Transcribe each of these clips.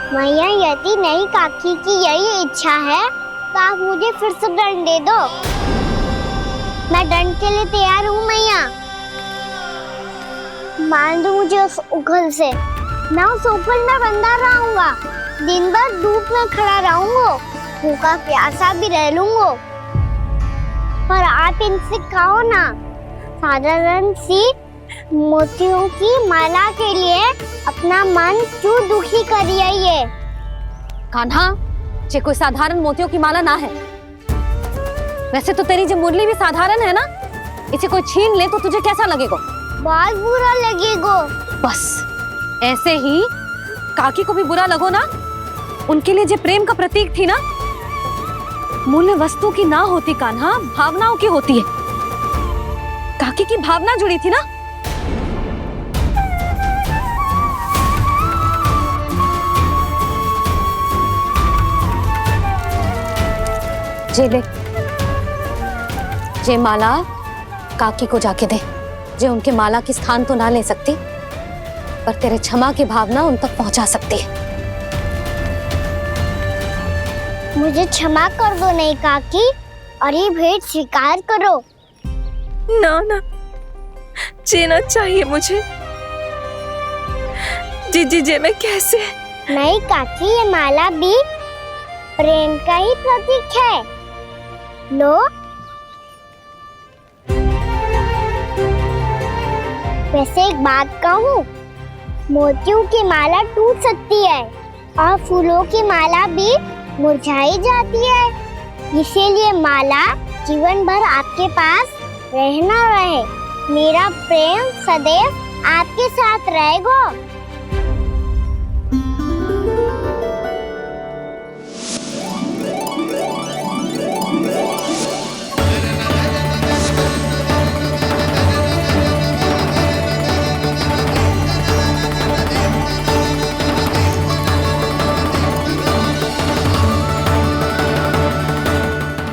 मैया यदि नई काकी की यही इच्छा है तो आप मुझे फिर से दंड दे दो। मैं दंड के लिए तैयार हूँ मैया। मान दो मुझे उस उखल से। मैं उस उखल में बंधा रहूंगा, दिन भर धूप में खड़ा रहूंगा, भूखा प्यासा भी रह लूंगा। पर आप इनसे कहो ना, साधारण सी मोतियों की माला के लिए अपना मन क्यों दुखी करिए ये? कान्हा, ये कोई साधारण मोतियों की माला ना है। वैसे तो तेरी जो मुरली भी साधारण है ना, इसे कोई छीन ले तो तुझे कैसा लगेगा? बहुत बुरा लगेगा। बस ऐसे ही काकी को भी बुरा लगो ना। उनके लिए जो प्रेम का प्रतीक थी ना, मूल्य वस्तु की ना होती कान्हा, भावनाओं की होती है। काकी की भावना जुड़ी थी ना। जे ले, जे माला काकी को जाके दे। जे उनके माला की स्थान तो ना ले सकती, पर तेरे क्षमा की भावना उन तक पहुंचा सकती है। मुझे क्षमा कर दो नहीं काकी, और ये भेंट स्वीकार करो। ना ना, जीना चाहिए मुझे। जी जे मैं कैसे? नहीं काकी, ये माला भी प्रेम का ही प्रतीक है। लो। वैसे एक बात कहूँ, मोतियों की माला टूट सकती है और फूलों की माला भी मुरझाई जाती है। इसीलिए माला जीवन भर आपके पास रहना रहे। मेरा प्रेम सदैव आपके साथ रहेगा।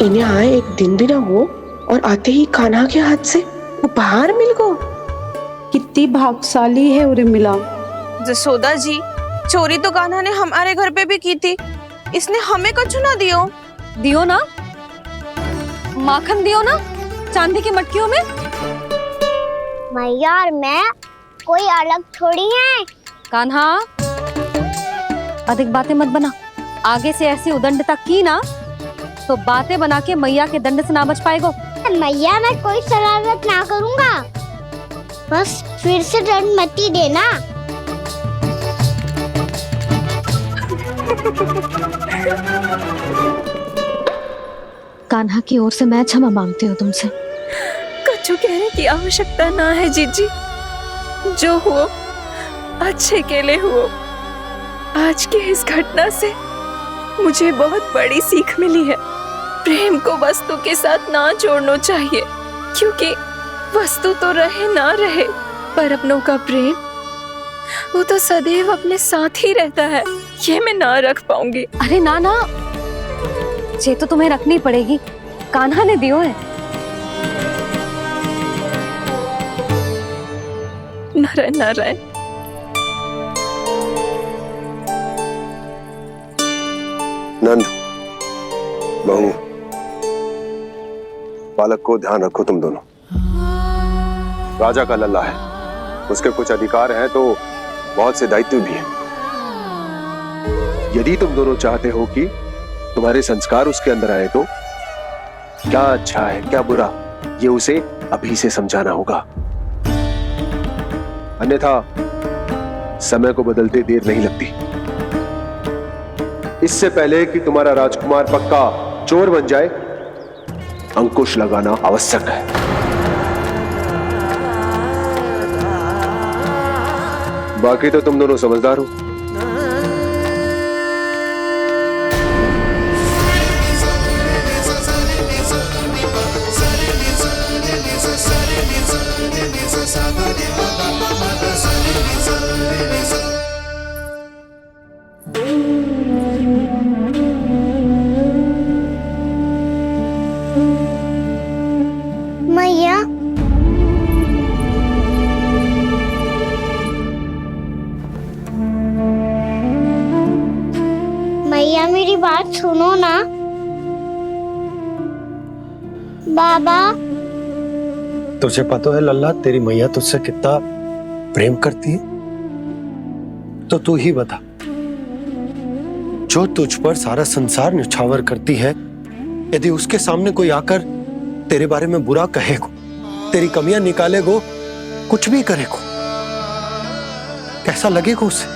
इन्हें आए एक दिन भी ना हो और आते ही कान्हा के हाथ से उपहार मिल गो। कितनी भाग्यशाली है उरे मिला। जसोदा जी, चोरी तो कान्हा ने हमारे घर पे भी की थी। इसने हमें कछु ना दियो। दियो ना, माखन दियो ना, चांदी की मटकियों में। मैया और मैं कोई अलग थोड़ी हैं। कान्हा, अधिक बातें मत बना। आगे से ऐसी उदंडता की ना तो बातें बना के मैया के दंड से ना बच पाएगो। मैया, मैं कोई शरारत ना करूंगा, बस फिर से दंड मत ही देना। कान्हा की ओर से मैं क्षमा मांगती हूँ तुमसे। कछु कहने की आवश्यकता ना है जीजी। जो हुआ अच्छे के लिए हुआ। आज की इस घटना से मुझे बहुत बड़ी सीख मिली है। प्रेम को वस्तु के साथ ना जोड़ना चाहिए, क्योंकि वस्तु तो रहे ना रहे, पर अपनों का प्रेम वो तो सदैव अपने साथ ही रहता है। ये मैं ना रख पाऊंगी। अरे ना ना, ये तो तुम्हें रखनी पड़ेगी। कान्हा ने दियो है। नारायण नारायण। नंद, बहू, बालक को ध्यान रखो तुम दोनों। राजा का लल्ला है, उसके कुछ अधिकार हैं तो बहुत से दायित्व भी हैं। यदि तुम दोनों चाहते हो कि तुम्हारे संस्कार उसके अंदर आए तो क्या अच्छा है क्या बुरा, ये उसे अभी से समझाना होगा। अन्यथा समय को बदलते देर नहीं लगती। इससे पहले कि तुम्हारा राजकुमार पक्का चोर बन जाए, अंकुश लगाना आवश्यक है। बाकी तो तुम दोनों समझदार हो। मैया, मैया मेरी बात सुनो ना। बाबा तुझे पता है लल्ला, तेरी मैया तुझसे कितना प्रेम करती है? तो तू ही बता, जो तुझ पर सारा संसार निछावर करती है, यदि उसके सामने कोई आकर तेरे बारे में बुरा कहेगो, तेरी कमियां निकालेगो, कुछ भी करेगो, कैसा लगेगा उसे?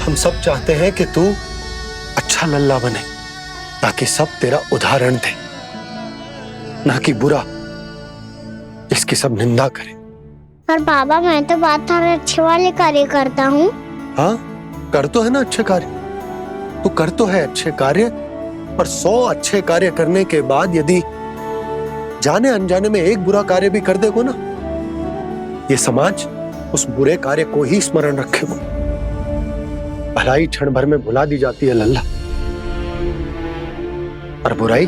हम सब चाहते हैं कि तू अच्छा लल्ला बने, ताकि सब तेरा उदाहरण दे, ना कि बुरा जिसकी सब निंदा करे। पर बाबा मैं तो बात थारे अच्छे वाले कार्य करता हूँ। हाँ, कर तो है ना अच्छे कार्य, तू कर तो है अच्छे कार्य, पर 100 अच्छे कार्य करने के बाद यदि जाने अनजाने में एक बुरा कार्य भी कर देगो ना, ये समाज उस बुरे कार्य को ही स्मरण रखेगो। भलाई क्षण भर में भुला दी जाती है लल्ला, और बुराई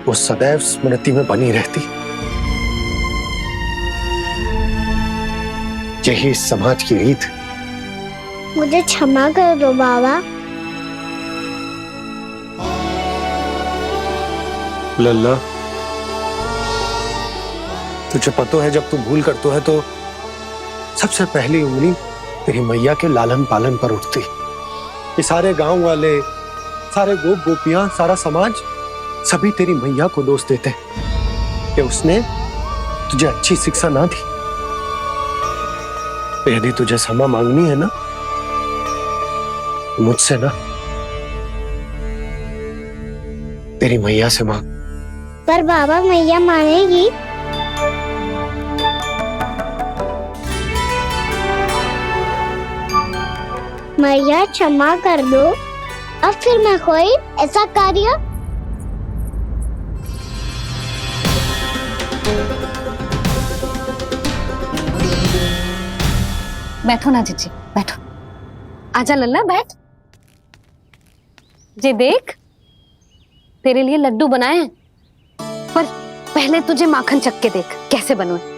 वो सदैव स्मृति में बनी रहती। यही इस समाज की रीत है। मुझे क्षमा कर दो बाबा। लल्ला, तुझे पता है जब तू भूल करता है तो सबसे पहली उंगली तेरी मैया के लालन पालन पर उठती। ये सारे गांव वाले, सारे गोप गोपियां, सारा समाज सभी तेरी मैया को दोष देते कि उसने तुझे अच्छी शिक्षा ना दी। तो यदि तुझे क्षमा मांगनी है ना, मुझसे ना, तेरी मैया से मांग। पर बाबा मैया मानेगी? मैया क्षमा कर दो, अब फिर मैं कोई ऐसा कार्य। बैठो ना जीजी, बैठो। आजा लल्ला, बैठ। जे देख, तेरे लिए लड्डू बनाए हैं, पर पहले तुझे माखन चख के देख कैसे बने।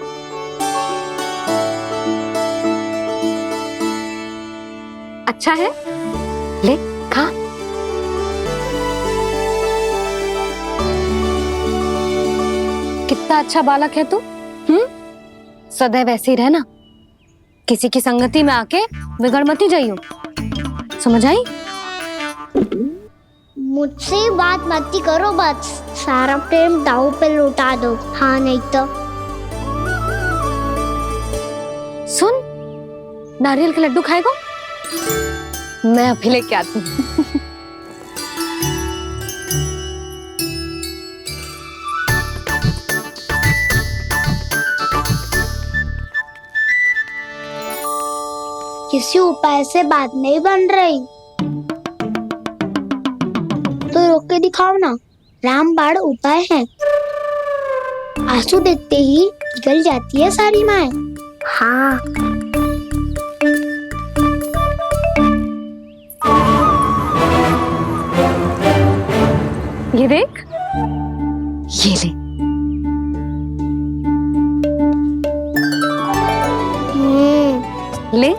अच्छा है, ले खा। कितना अच्छा बालक है तू। सदैव ऐसे ही रहना, किसी की संगति में आके बिगड़ मत जाइयो, समझ आई? मुझसे बात मत करो, बस सारा प्रेम दाव पे लुटा दो। हाँ नहीं तो सुन, नारियल के लड्डू खाएगा? मैं अभी लेके आती हूँ। किसी उपाय से बात नहीं बन रही तो रोक के दिखाओ ना। रामबाण उपाय है, आंसू देखते ही निकल जाती है सारी माए। हाँ ये देख, ये ले। ले,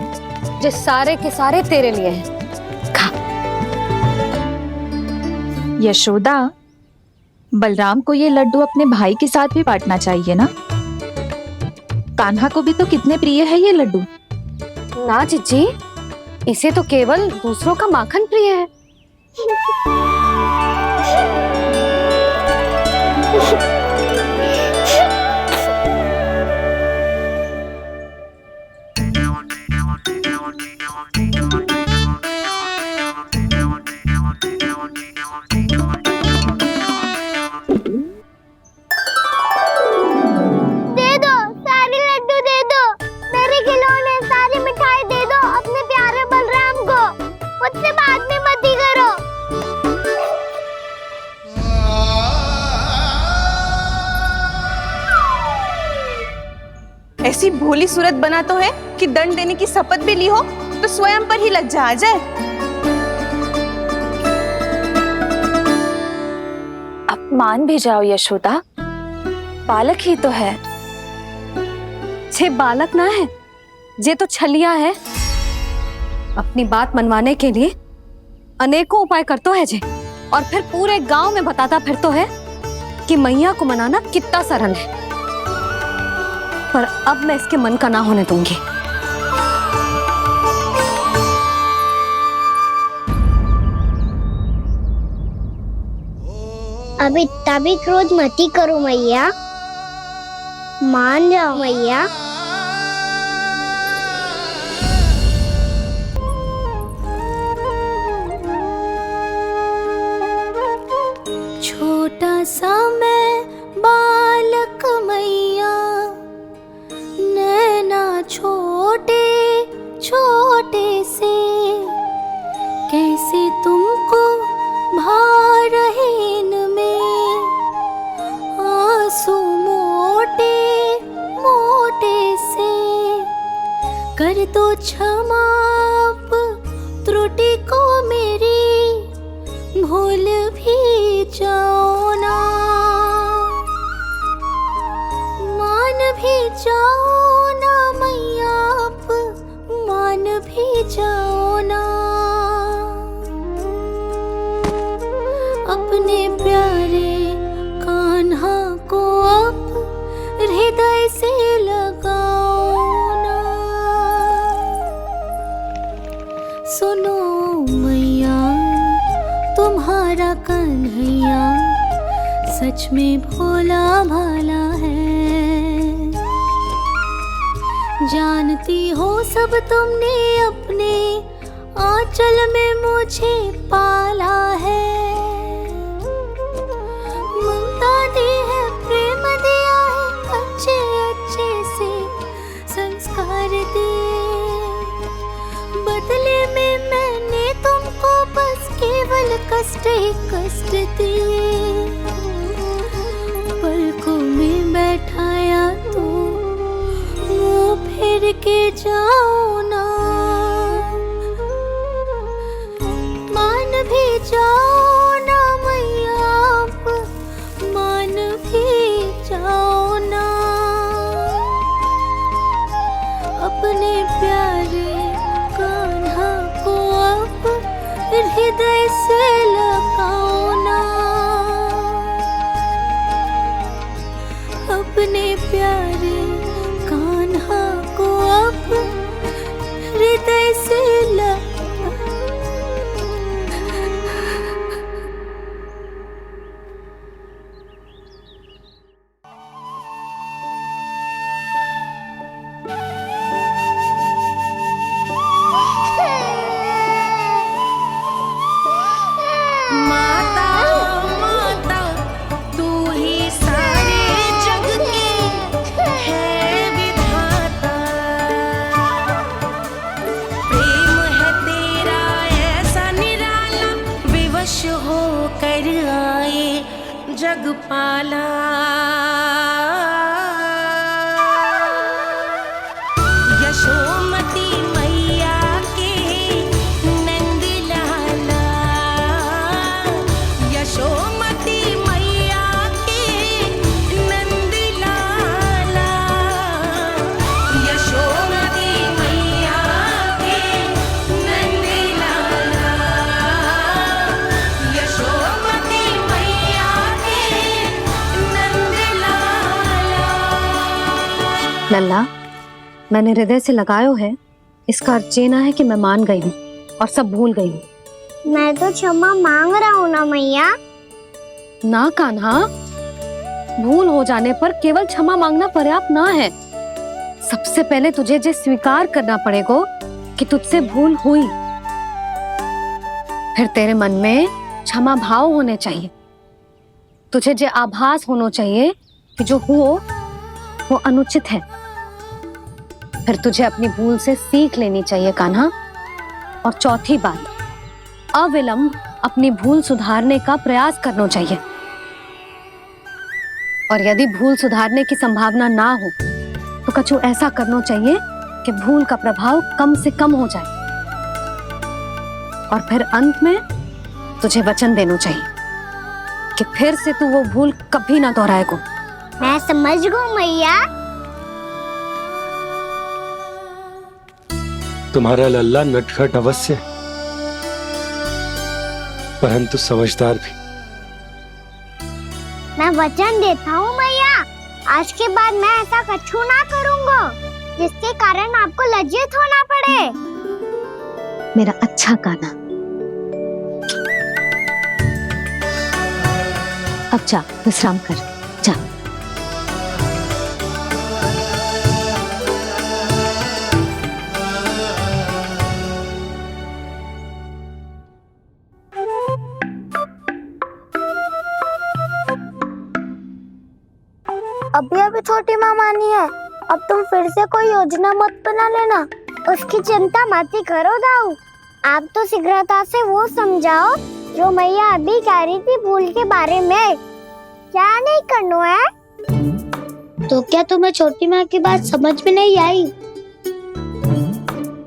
जो सारे के सारे तेरे लिए हैं, खा। यशोदा, बलराम को ये लड्डू अपने भाई के साथ भी बांटना चाहिए ना। कान्हा को भी तो कितने प्रिय है ये लड्डू। ना जीजी, इसे तो केवल दूसरों का माखन प्रिय है। दे दो, सारे लड्डू दे दो, मेरे खिलौने, सारी मिठाई दे दो अपने प्यारे बलराम को। मुझसे बात में मत ही करो। ऐसी भोली सूरत बना तो है कि दंड देने की शपथ भी ली हो तो स्वयं पर ही लज्जा आ जाए। अब मान भी जाओ यशोदा, बालक ही तो है। जे बालक ना है, जे तो छलिया है। अपनी बात मनवाने के लिए अनेकों उपाय करतो है जे, और फिर पूरे गांव में बताता फिरतो है कि मैया को मनाना कितना सरल है। पर अब मैं इसके मन का ना होने दूंगी। अब इतना भी क्रोध मती करो मैया, मान जाओ मैया। छोटा सा मैं बालक मैया, नैना छोटे छोटे से, कैसे तुमको भा रहे इनमें आंसू मोटे मोटे से। कर दो क्षमा त्रुटि को मेरी, भूल भी जाओ ना, मान भी जाओ ना मैया, आप मान भी जाओ ना। अपने प्यारे कान्हा को अब हृदय से लगाओ ना। सुनो मैया, तुम्हारा कन्हैया सच में भोला भाला है। जानती हो सब तुमने अपने आंचल में मुझे पाला है। ममता दी है, प्रेम दिया है, अच्छे अच्छे से संस्कार दिए। बदले में मैंने तुमको बस केवल कष्ट ही कष्ट दिए। पलकों में बैठाया तो मुंह फेर के जाओ ना, मान भी जाओ ना मैया, आप मान भी जाओ ना। अपने प्यारे कान्हा को अब हृदय से लगाओ ना। अपने प्यारे कान्हा को अब हृदय से जगपाला। यशोमती मैया के नंद लाला, यशोमती मैया के नंद लाला, यशोमती मैया के नंद लाला, यशोमती मैया के नंद लाला। लल्ला, मैंने हृदय से लगायो है, इसका अर्थ ये ना है कि मैं मान गई हूँ और सब भूल गई हूँ। मैं तो क्षमा मांग रहा हूँ ना मैया। ना कान्हा, भूल हो जाने पर केवल क्षमा मांगना पर्याप्त ना है। सबसे पहले तुझे जे स्वीकार करना पड़ेगा कि तुझसे भूल हुई। फिर तेरे मन में क्षमा भाव होने चाहिए। तुझे जे आभास होना चाहिए कि जो हुआ वो अनुचित है। फिर तुझे अपनी भूल से सीख लेनी चाहिए कान्हा। और चौथी बात, अविलंब अपनी भूल सुधारने का प्रयास करना चाहिए। और यदि भूल सुधारने की संभावना ना हो तो कछु ऐसा करना चाहिए कि भूल का प्रभाव कम से कम हो जाए। और फिर अंत में तुझे वचन देना चाहिए कि फिर से तू वो भूल कभी ना दोहराएगा। मैं समझ गई मैया। तुम्हारा लल्ला नटखट अवश्य है, परंतु समझदार भी। मैं वचन देता हूँ मैया, आज के बाद मैं ऐसा कछु ना करूँगा जिसके कारण आपको लज्जित होना पड़े। मेरा अच्छा कान्हा, अब जा विश्राम कर, जा। अभी अभी छोटी माँ मानी है, अब तुम फिर से कोई योजना मत बना लेना। उसकी चिंता मत ही करो दाऊ, आप तो शीघ्रता से वो समझाओ जो मैया अभी कह रही थी भूल के बारे में। क्या नहीं करना है? तो क्या तुम्हें छोटी माँ की बात समझ में नहीं आई?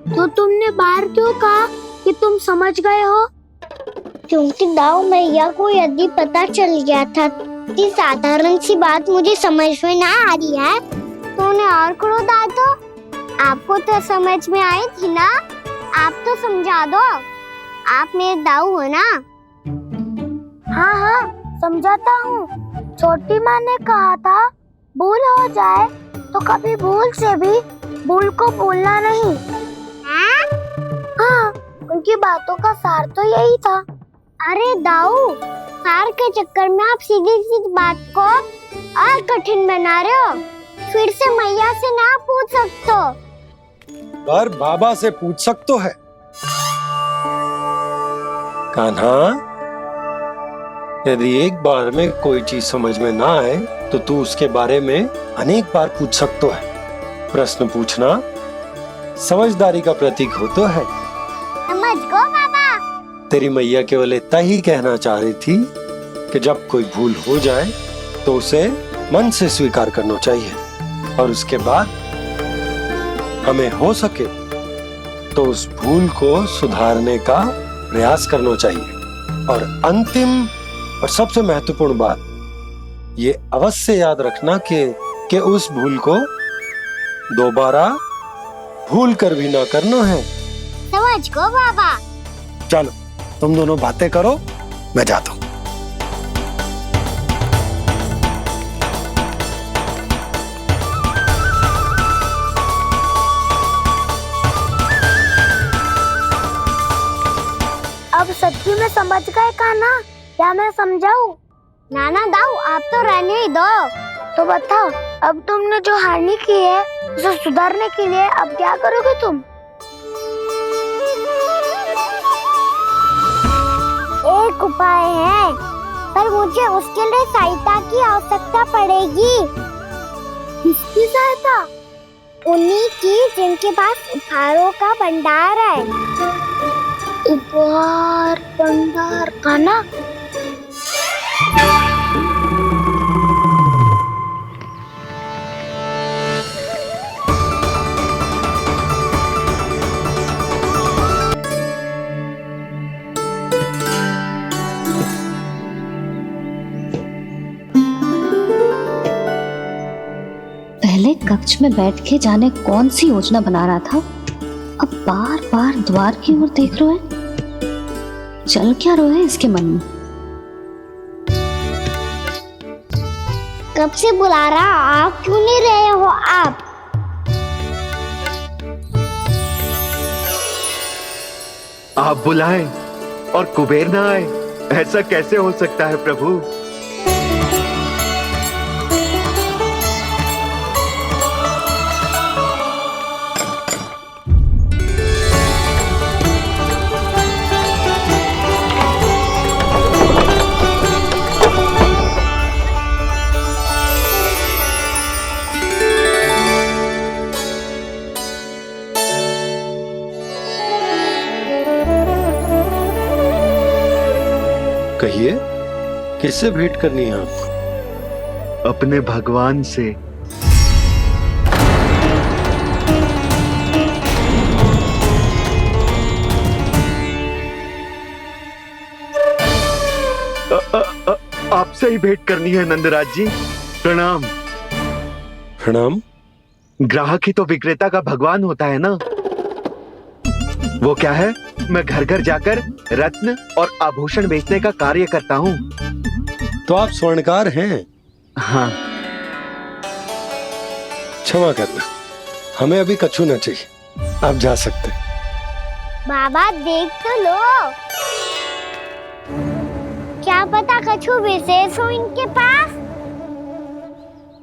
तो तुमने बाहर क्यों कहा कि तुम समझ गए हो? क्योंकि दाऊ मैया को यदि पता चल गया था कि साधारण सी बात मुझे समझ में ना आ रही है तो उन्हें और क्रोध आया तो आपको तो समझ में आई थी ना, आप तो समझा दो, आप मेरे दाऊ हो ना। हाँ हाँ समझाता हूँ, छोटी माँ ने कहा था भूल हो जाए तो कभी भूल से भी भूल को भूलना नहीं। हाँ उनकी बातों का सार तो यही था। अरे दाऊ, सार के चक्कर में आप सीधी सीधी बात को और कठिन बना रहे हो। फिर से मैया से ना पूछ सकते हो, पर बाबा से पूछ सकते है। कान्हा, यदि एक बार में कोई चीज समझ में ना आए तो तू उसके बारे में अनेक बार पूछ सकते है। प्रश्न पूछना समझदारी का प्रतीक होता है। समझ गो बाबा। तेरी मैया केवल इतना ही कहना चाह रही थी कि जब कोई भूल हो जाए तो उसे मन से स्वीकार करना चाहिए और उसके बाद हमें हो सके तो उस भूल को सुधारने का प्रयास करना चाहिए। और अंतिम और सबसे महत्वपूर्ण बात ये अवश्य याद रखना कि उस भूल को दोबारा भूल कर भी ना करना है। समझ गो बाबा। चलो तुम दोनों बातें करो, मैं जाता हूँ। अब सच्ची में समझ गए कान्हा, क्या मैं समझाऊं? नाना दाऊ, आप तो रहने ही दो। तो बताओ, अब तुमने जो हानि की है उसे सुधारने के लिए अब क्या करोगे तुम? एक उपाय है, पर मुझे उसके लिए सहायता की आवश्यकता पड़ेगी। किसकी सहायता? उन्हीं की जिनके पास उपहारों का भंडार है। उपहार भंडार का ना? पहले कक्ष में बैठ के जाने कौन सी योजना बना रहा था, अब बार बार द्वार की ओर देख रहे हैं। चल क्या रहे हैं इसके मन में? कब से बुला रहा, आप क्यों नहीं रहे हो? आप बुलाएं और कुबेर ना आए, ऐसा कैसे हो सकता है प्रभु? कहिए, किससे भेंट करनी है आपको? अपने भगवान से। आपसे ही भेंट करनी है नंदराज जी। प्रणाम। प्रणाम। ग्राहक ही तो विक्रेता का भगवान होता है ना। वो क्या है, मैं घर घर जाकर रत्न और आभूषण बेचने का कार्य करता हूँ। तो आप स्वर्णकार हैं? हाँ। क्षमा करना, हमें अभी कछु न चाहिए, आप जा सकते हैं। बाबा देख तो लो, क्या पता कछु विशेष हो इनके पास।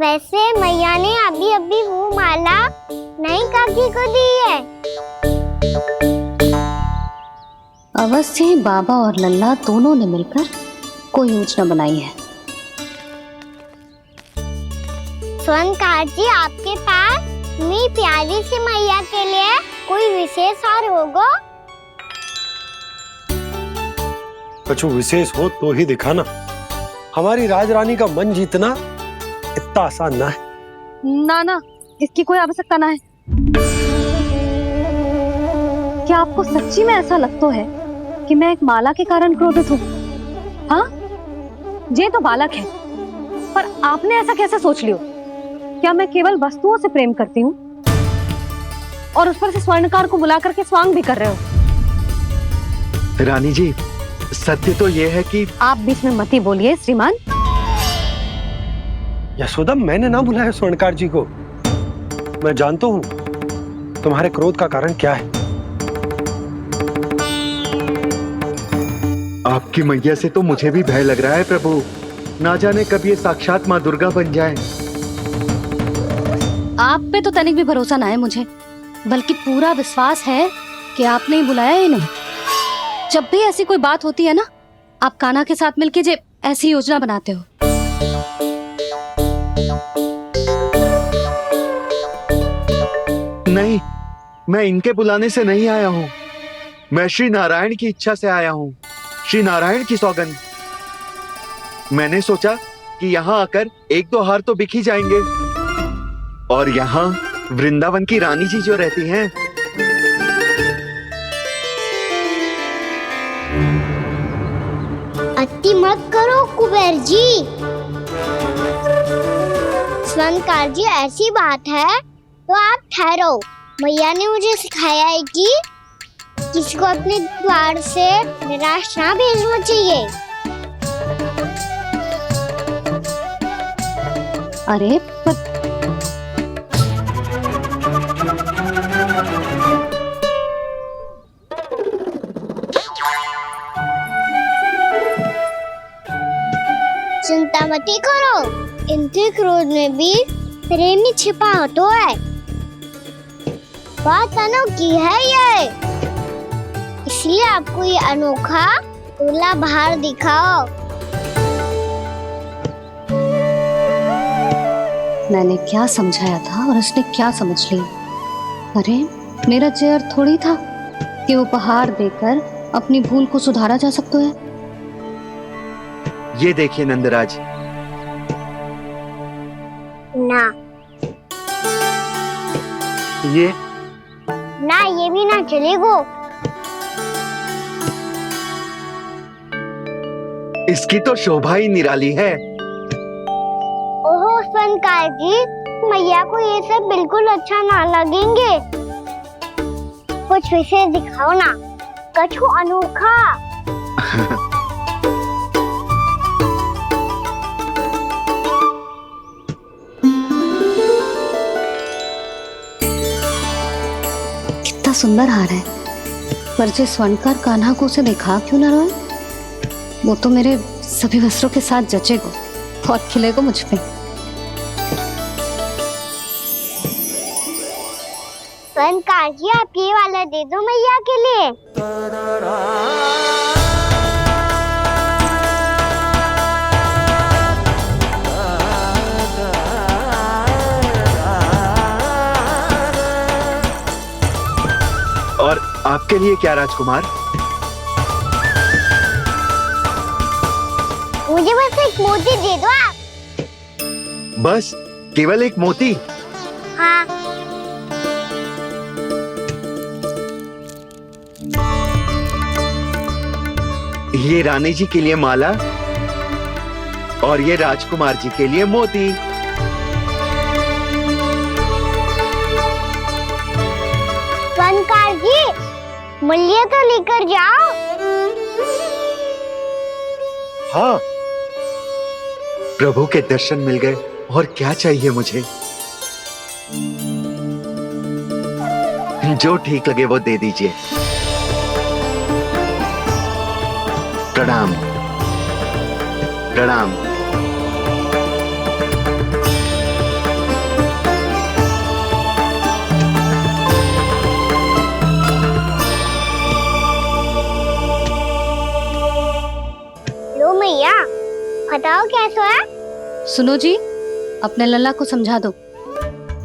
वैसे मैया ने अभी अभी वो माला नई काकी को दी है। अवश्य ही बाबा और लल्ला दोनों ने मिलकर कोई योजना बनाई है। स्वर्णकार जी, आपके पास मेरी प्यारी सी मैया के लिए कोई विशेष और होगा? कछु विशेष हो तो ही दिखाना। हमारी राजरानी का मन जीतना इतना आसान ना है। ना ना, इसकी कोई आवश्यकता ना है। क्या आपको सच्ची में ऐसा लगता है कि मैं एक माला के कारण क्रोधित हूँ? हाँ, ये तो बालक है, पर आपने ऐसा कैसे सोच लियो? क्या मैं केवल वस्तुओं से प्रेम करती हूँ और उस पर से स्वर्णकार को बुला करके स्वांग भी कर रहे हो? रानी जी, सत्य तो ये है कि आप बीच में मत ही बोलिए श्रीमान। यशोदा, मैंने ना बुलाया स्वर्णकार जी को। मैं जानता हूँ तुम्हारे क्रोध का कारण क्या है। आपकी मैया से तो मुझे भी भय लग रहा है प्रभु। ना जाने कब ये साक्षात माँ दुर्गा बन जाए। आप पे तो तनिक भी भरोसा ना है मुझे, बल्कि पूरा विश्वास है कि आपने ही बुलाया इन्हें। जब भी ऐसी कोई बात होती है ना, आप कान्हा के साथ मिलके जे ऐसी योजना बनाते हो। नहीं, मैं इनके बुलाने से नहीं आया हूँ। मैं श्री नारायण की इच्छा से आया हूँ, श्री नारायण की सौगंध। मैंने सोचा कि यहाँ आकर एक दो हार तो बिक ही जाएंगे। और यहाँ वृंदावन की रानी जी जो रहती हैं, अति मत करो कुबेर जी। स्वर्णकार जी, ऐसी बात है तो आप ठहरो। मैया ने मुझे सिखाया है कि किसी को अपने द्वार से निराश ना भेजना चाहिए। अरे पर चिंता मत करो, इनके क्रोध में भी प्रेम ही छिपा तो है। बात अनोखी है ये, इसलिए आपको ये अनोखा दूल्हा बाहर दिखाओ। मैंने क्या समझाया था और उसने क्या समझ लिया? अरे मेरा चेयर थोड़ी था कि उपहार देकर अपनी भूल को सुधारा जा सकता है। ये देखिए नंदराज। ना ये ना, ये भी ना चलेगो। इसकी तो शोभा ही निराली है। ओहो स्वर्णकार जी, मैया को ये सब बिल्कुल अच्छा ना लगेंगे। कुछ विशेष दिखाओ ना, कछु अनोखा। कितना सुंदर हार है, पर जो स्वर्णकार कान्हा को उसे दिखा क्यों ना रोए? वो तो मेरे सभी वस्त्रों के साथ जचेगा, बहुत खिलेगा मुझ पे। स्वर्णकार जी, आप ये वाला दे दो मैया के लिए। और आपके लिए क्या राजकुमार? मुझे बस एक मोती दे दो आप। बस केवल एक मोती? हाँ। ये रानी जी के लिए माला और ये राजकुमार जी के लिए मोती। स्वर्णकार जी, मूल्य तो लेकर जाओ। हाँ, प्रभु के दर्शन मिल गए, और क्या चाहिए मुझे? जो ठीक लगे वो दे दीजिए। प्रणाम प्रणाम। लो मैया, बताओ कैसा है? सुनो जी, अपने लल्ला को समझा दो।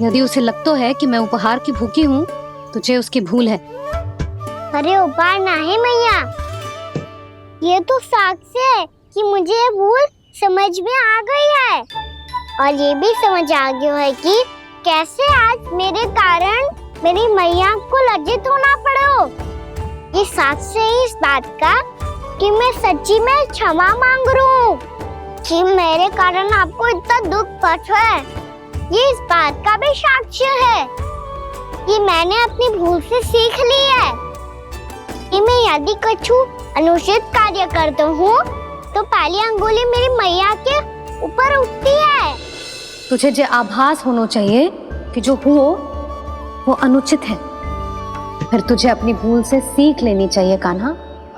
यदि उसे लगता है कि मैं उपहार की भूखी हूँ, तुझे उसकी भूल है। अरे उपहार ना है मैया, ये तो साक्ष्य है कि मुझे ये भूल समझ में आ गई है, और ये भी समझ आ गया है कि कैसे आज मेरे कारण मेरी मैया को लज्जित होना पड़ो। ये साक्ष्य है इस बात का कि मैं सच्ची में क्षमा मांग रहा हूँ कि मेरे कारण आपको इतना दुख पहुंचा है। ये इस बात का भी साक्ष्य है कि मैंने अपनी भूल से सीख ली है कि मैं यदि कुछ अनुचित कार्य करता हूँ तो पहली अंगुली मेरी मैया के ऊपर उठती है। तुझे जो आभास होना चाहिए कि जो हुआ वो अनुचित है, फिर तुझे अपनी भूल से सीख लेनी चाहिए कान्हा।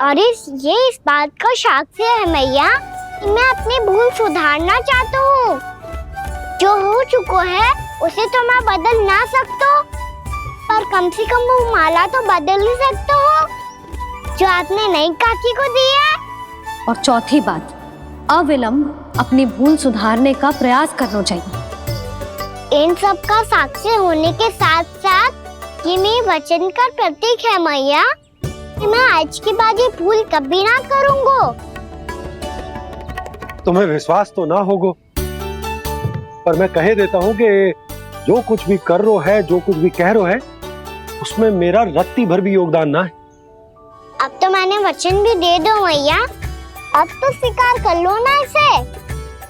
और ये इस बात का साक्ष्य है मैया कि मैं अपनी भूल सुधारना चाहता हूँ। जो हो चुका है उसे तो मैं बदल ना सकता, पर कम से कम वो माला तो बदल ही सकता हूँ जो आपने नई काकी को दी है। और चौथी बात, अविलंब अपनी भूल सुधारने का प्रयास करना चाहिए। इन सब का साक्ष्य होने के साथ साथ ये मेरे वचन का प्रतीक है मैया कि मैं आज के बाद ये भूल कभी ना करूँगा। तुम्हें विश्वास तो ना होगो, पर मैं कह देता हूँ कि जो कुछ भी कर रो है, जो कुछ भी कह रो है, उसमें मेरा रत्ती भर भी योगदान ना है। अब तो मैंने वचन भी दे दो मैया, अब तो स्वीकार कर लो ना इसे।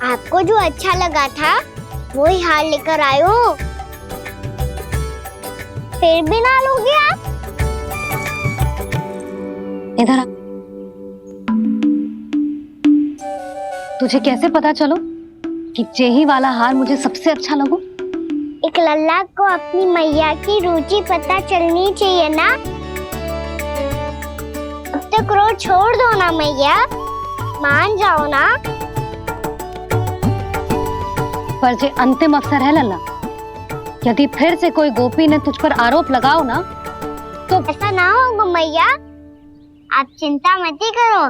आपको जो अच्छा लगा था वो ही हार लेकर आयो, फिर भी ना लोगे आप? इधर आ। तुझे कैसे पता चलो कि जेही वाला हार मुझे सबसे अच्छा लगो? एक लल्ला को अपनी मैया की रुचि पता चलनी चाहिए ना। अब तक क्रोध छोड़ दो ना मैया, मान जाओ ना। पर जे अंतिम अवसर है लल्ला, यदि फिर से कोई गोपी ने तुझ पर आरोप लगाओ ना तो ऐसा ना होगा मैया, आप चिंता मत ही करो,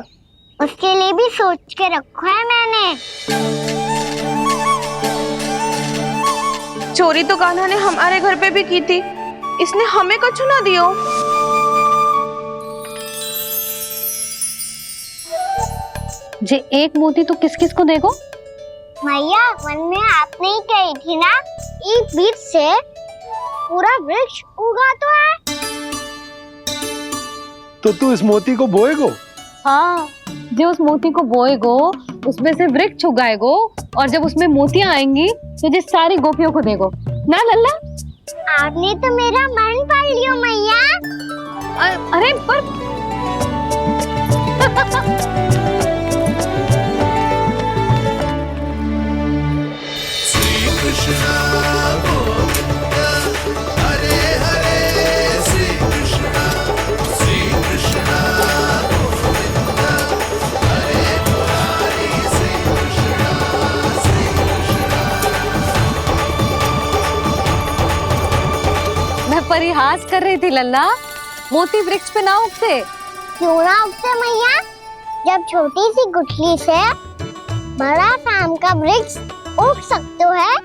उसके लिए भी सोच के रखा है मैंने। चोरी तो कान्हा ने हमारे घर पे भी की थी, इसने हमें कछु ना दियो। जे एक मोती तो किस किस को देगो? मैया, मन में आपने ही कही थी ना, एक बीज से पूरा वृक्ष उगा तो है। तो तू इस मोती को बोएगो? हाँ, जो उस मोती को बोएगो उसमें से वृक्ष उगाएगो, और जब उसमें मोतियां आएंगी तो जिस सारी गोपियों को देगो ना लल्ला। आपने तो मेरा मन पढ़ लियो मैया। अरे पर परिहास कर रही थी लल्ला, मोती वृक्ष पे ना उगते। क्यों ना उगते मैया? जब छोटी सी गुठली से बड़ा आम का वृक्ष उग सकते है,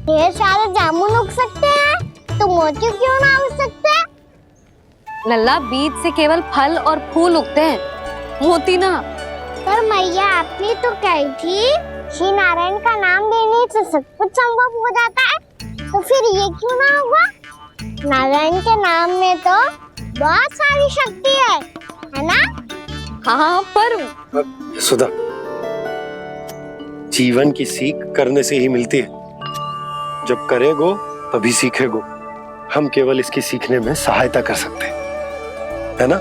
ढेर सारे जामुन उग सकते हैं, तो मोती क्यों ना उग सकते? लल्ला, बीज से केवल फल और फूल उगते हैं, मोती ना। पर मैया, आपने तो कही थी श्री नारायण का नाम लेने से सब कुछ संभव हो जाता है, तो फिर ये क्यों ना हुआ? नारायण के नाम में तो बहुत सारी शक्ति है ना? हाँ, पर सुधा, जीवन की सीख करने से ही मिलती है। जब करेगो तभी सीखेगो। हम केवल इसकी सीखने में सहायता कर सकते हैं, है ना?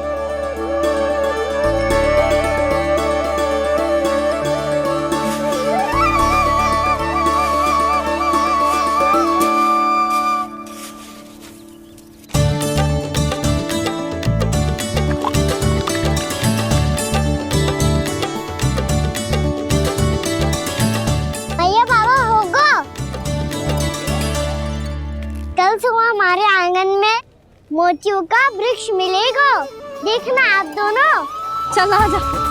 को हमारे आंगन में मोतियों का वृक्ष मिलेगा। देखना आप दोनों। चल आ जा।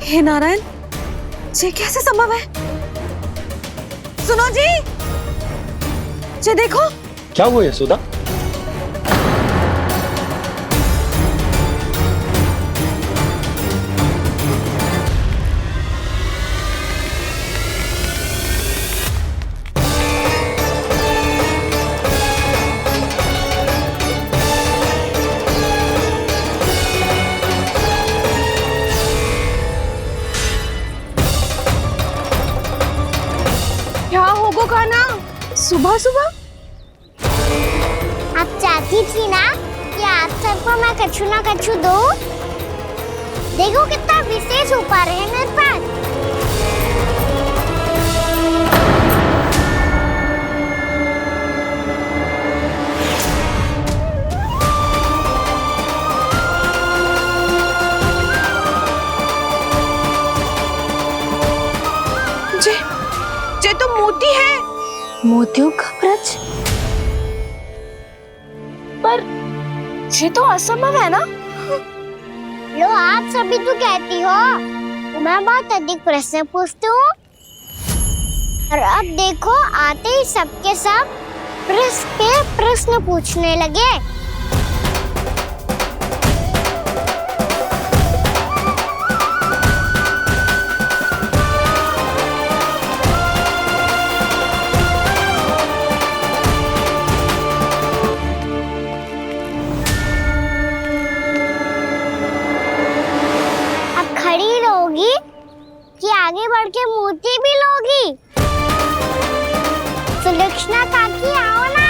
हे नारायण, ये कैसे संभव है? सुनो जी, ये देखो। क्या हुआ यशोदा? सुबह सुबह आप चाहती थी ना कि आप सबको मैं कछु ना कछु दूं। देखो कितना विशेष उपहार है मेरे पास। ये तो मोती है। मोतियों का ब्रज? पर ये तो असंभव है ना। लो आप सभी तो कहती हो, मैं बहुत अधिक प्रश्न पूछती हूँ और अब देखो आते ही सबके सब प्रश्न पे प्रश्न पूछने लगे। कि आगे बढ़ के मोती भी लोगी। सुलक्षणा काकी आओ ना।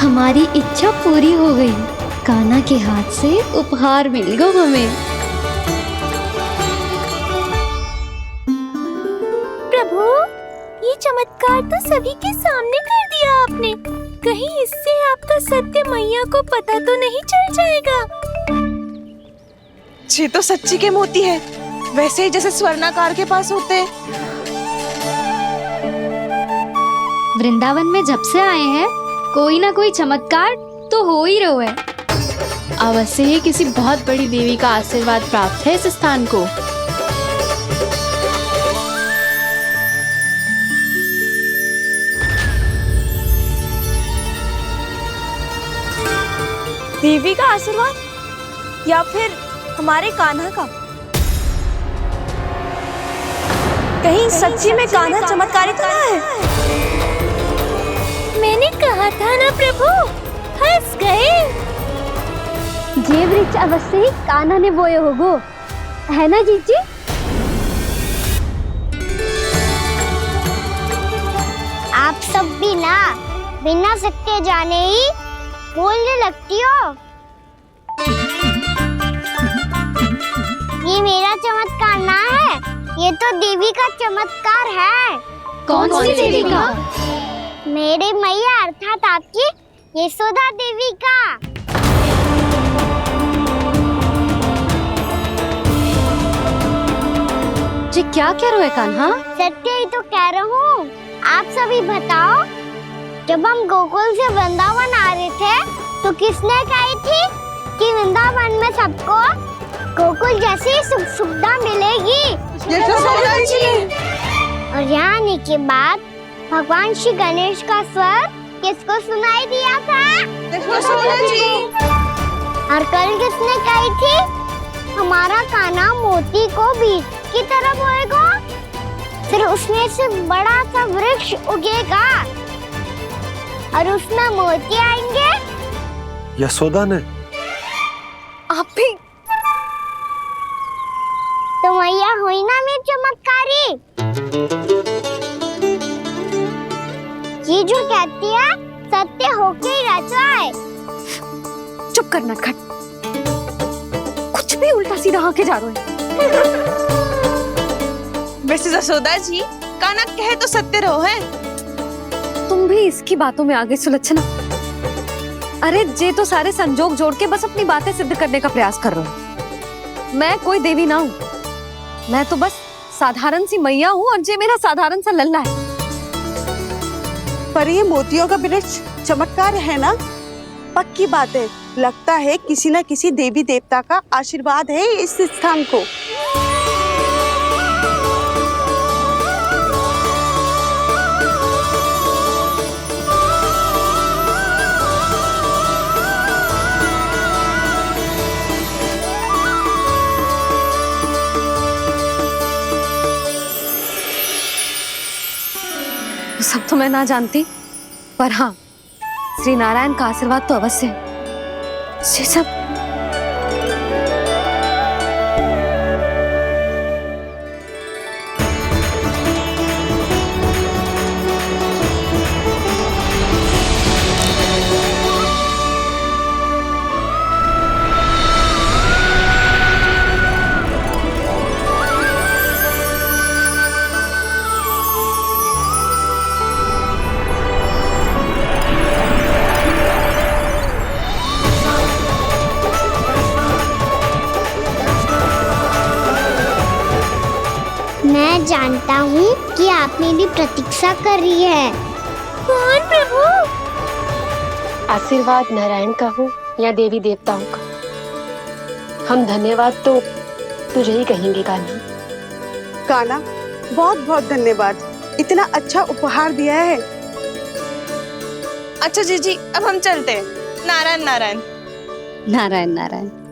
हमारी इच्छा पूरी हो गई। कान्हा के हाथ से उपहार मिल गया हमें। प्रभु, ये चमत्कार तो सभी के सामने कर दिया आपने। कहीं इससे आपका सत्य मैया को पता तो नहीं चल जाएगा? ये तो सच्ची के मोती है, वैसे ही जैसे स्वर्णाकार के पास होते हैं। वृंदावन में जब से आए हैं कोई ना कोई चमत्कार तो हो ही रहा है। अवश्य ही किसी बहुत बड़ी देवी का आशीर्वाद प्राप्त है इस स्थान को। देवी का आशीर्वाद या फिर हमारे कान्हा का? कहीं सच्ची में कान्हा चमत्कारी तो ना है? मैंने कहा था ना प्रभु, फंस गए। जे वृक्ष अवश्य ही कान्हा ने बोए होगो, है ना जीजी? आप सब भी ना बिना सत्य जाने ही बोलने लगती हो। ये मेरा चमत्कार ना है, ये तो देवी का चमत्कार है। कौन सी देवी का? मेरे मैया अर्थात आपकी यशोदा देवी का। जी क्या कह रहे हो कान्हा? सत्य ही तो कह रहा हूँ। आप सभी बताओ, जब हम गोकुल से वृंदावन आ रहे थे तो किसने कही थी कि वृंदावन में सबको गोकुल जैसी सुख सुविधा मिलेगी? यशोदा जी। और यहाँ आने के बाद भगवान श्री गणेश का स्वर किसको सुनाई दिया था? यशोदा जी। और कल किसने कही थी हमारा कान्हा मोती को बीज की तरह बोएगा, फिर उसमें से बड़ा सा वृक्ष उगेगा और उसमें मोती आएंगे? यशोदा ने? आप भी? तो मैया हुई ना मेरी चमत्कारी। ये जो कहती है सत्य होके ही रहता है। चुप कर नटखट, कुछ भी उल्टा सीधा आके जा रहे हैं। वैसे यशोदा जी, कान्हा कहे तो सत्य रहो है। तुम भी इसकी बातों में आगे सुलझना। अरे जे तो सारे संजोग जोड़ के बस अपनी बातें सिद्ध करने का प्रयास कर रहे हो। मैं कोई देवी ना हूँ, मैं तो बस साधारण सी मैया हूँ और जे मेरा साधारण सा लल्ला है। पर ये मोतियों का वृक्ष चमत्कार है ना? पक्की बात है, लगता है किसी न किसी देवी देवता का आशीर्वाद है इस स्थान को। सब तो मैं ना जानती, पर हाँ, श्री नारायण का आशीर्वाद तो अवश्य है। ये सब मैं जानता हूँ कि आप मेरी प्रतीक्षा कर रही है। कौन प्रभु? आशीर्वाद नारायण का हो या देवी देवताओं का, हम धन्यवाद तो तुझे ही कहेंगे कान्हा। कान्हा, बहुत बहुत धन्यवाद, इतना अच्छा उपहार दिया है। अच्छा जीजी, अब हम चलते हैं। नारायण नारायण। नारायण नारायण।